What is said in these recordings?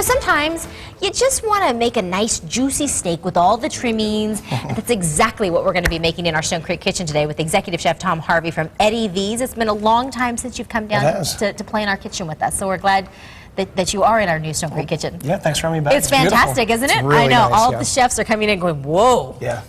sometimes you just want to make a nice juicy steak with all the trimmings, and that's exactly what we're going to be making in our Stone Creek kitchen today with Executive Chef Tom Harvey from Eddie V's. It's been a long time since you've come down to play in our kitchen with us, so we're glad that you are in our new Stone Creek kitchen. Yeah, thanks for having me back. It's fantastic, beautiful. Isn't it? Really I know. Nice, all of the chefs are coming in going, whoa. Yeah.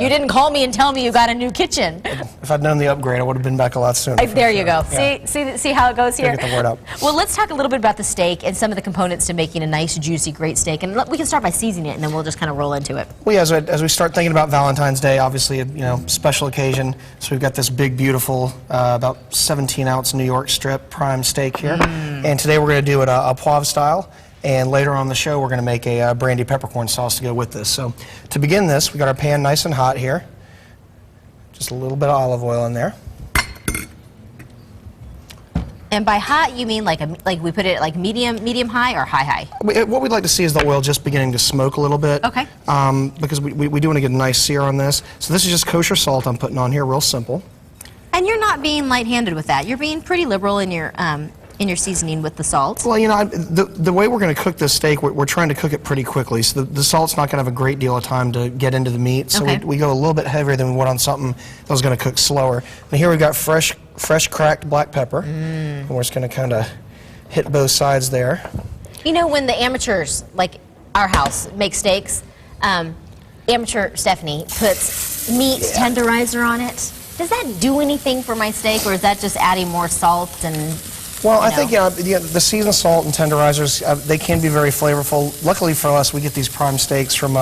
You didn't call me and tell me you got a new kitchen. If I'd known the upgrade, I would have been back a lot sooner. There you go. Yeah. See how it goes here? Get the word up. Well, let's talk a little bit about the steak and some of the components to making a nice, juicy, great steak. And we can start by seasoning it, and then we'll just kind of roll into it. Well, yeah, as we start thinking about Valentine's Day, obviously, special occasion. So we've got this big, beautiful, about 17-ounce New York strip prime steak here. And today we're going to do it a poive style. And later on in the show, we're going to make a brandy peppercorn sauce to go with this. So to begin this, we got our pan nice and hot here. Just a little bit of olive oil in there. And by hot, you mean like we put it like medium high or high? What we'd like to see is the oil just beginning to smoke a little bit. Okay. Because we do want to get a nice sear on this. So this is just kosher salt I'm putting on here, real simple. And you're not being light-handed with that. You're being pretty liberal in your seasoning with the salt. Well, the way we're going to cook this steak, we're trying to cook it pretty quickly, so the salt's not going to have a great deal of time to get into the meat, so we go a little bit heavier than we would on something that was going to cook slower. And here we've got fresh cracked black pepper, and we're just going to kind of hit both sides there. You know, when the amateurs, like our house, make steaks, amateur Stephanie puts meat tenderizer on it. Does that do anything for my steak, or is that just adding more salt and... Well, I think the seasoned salt and tenderizers, they can be very flavorful. Luckily for us, we get these prime steaks from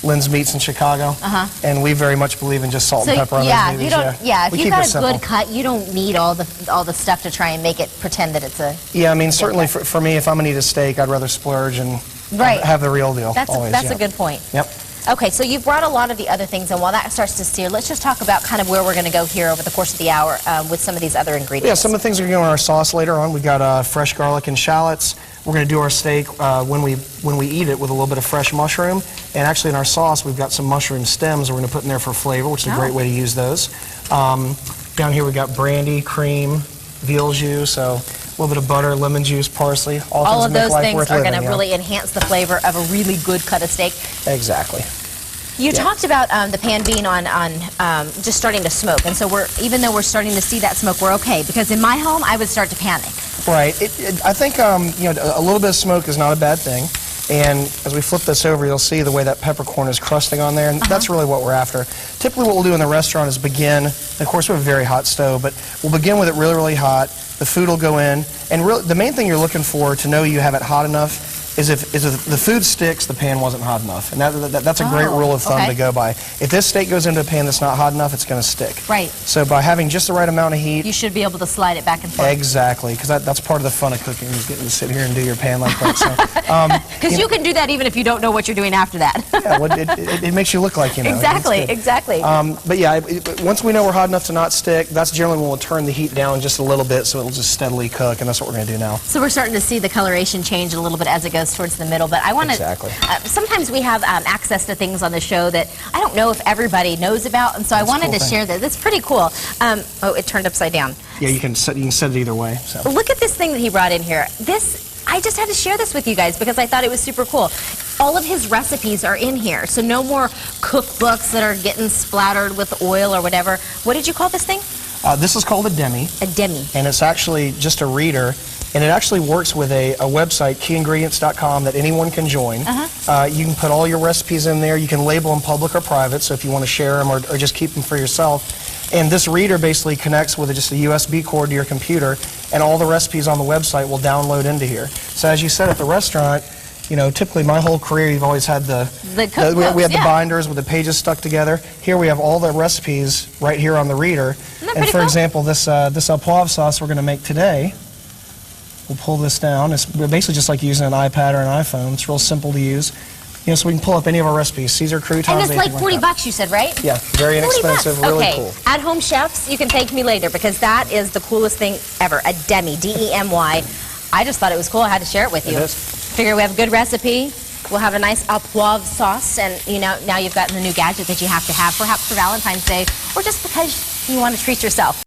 Lynn's Meats in Chicago, and we very much believe in just salt and pepper on those babies. If you've got a good cut, you don't need all the stuff to try and make it pretend that it's a... Yeah, I mean, certainly for me, if I'm going to eat a steak, I'd rather splurge and have the real deal. That's a good point. Yep. Okay, so you've brought a lot of the other things, and while that starts to sear, let's just talk about kind of where we're going to go here over the course of the hour with some of these other ingredients. Yeah, some of the things are going to go in our sauce later on. We've got fresh garlic and shallots. We're going to do our steak when we eat it with a little bit of fresh mushroom. And actually in our sauce, we've got some mushroom stems we're going to put in there for flavor, which is a great way to use those. Down here we've got brandy, cream, veal jus, so a little bit of butter, lemon juice, parsley. All of those things are going to really enhance the flavor of a really good cut of steak. Exactly. You talked about the pan being on just starting to smoke, and so even though we're starting to see that smoke, we're okay, because in my home I would start to panic. Right. I think a little bit of smoke is not a bad thing, and as we flip this over, you'll see the way that peppercorn is crusting on there, and that's really what we're after. Typically what we'll do in the restaurant is begin, and of course we have a very hot stove, but we'll begin with it really, really hot. The food will go in, and the main thing you're looking for to know you have it hot enough is if the food sticks, the pan wasn't hot enough. And that's a great rule of thumb to go by. If this steak goes into a pan that's not hot enough, it's going to stick. Right. So by having just the right amount of heat... You should be able to slide it back and forth. Exactly, because that's part of the fun of cooking, is getting to sit here and do your pan like that. Because you can do that even if you don't know what you're doing after that. Yeah, well, it makes you look like you know. Exactly. But yeah, once we know we're hot enough to not stick, that's generally when we'll turn the heat down just a little bit so it'll just steadily cook, and that's what we're going to do now. So we're starting to see the coloration change a little bit as it goes towards the middle, but I want to... sometimes we have access to things on the show that I don't know if everybody knows about, and so I wanted to share that. That's pretty cool. Oh, it turned upside down. Yeah, you can set it either way. So. Look at this thing that he brought in here. I just had to share this with you guys because I thought it was super cool. All of his recipes are in here, so no more cookbooks that are getting splattered with oil or whatever. What did you call this thing? This is called a demi. A demi. And it's actually just a reader, and it actually works with a website, keyingredients.com, that anyone can join. You can put all your recipes in there. You can label them public or private, so if you want to share them or just keep them for yourself. And this reader basically connects with just a USB cord to your computer, and all the recipes on the website will download into here. So as you said at the restaurant, typically my whole career you've always had we had the binders with the pages stuck together. Here we have all the recipes right here on the reader. And for example, this poive sauce we're going to make today, we'll pull this down. It's basically just like using an iPad or an iPhone. It's real simple to use. So we can pull up any of our recipes. Caesar croutons. And it's like 40 bucks, you said, right? Yeah, very inexpensive, really cool. At-home chefs, you can thank me later because that is the coolest thing ever. A demi, D-E-M-Y. I just thought it was cool. I had to share it with you. It is. Figure we have a good recipe. We'll have a nice poive sauce, and now you've gotten the new gadget that you have to have, perhaps for Valentine's Day, or just because you want to treat yourself.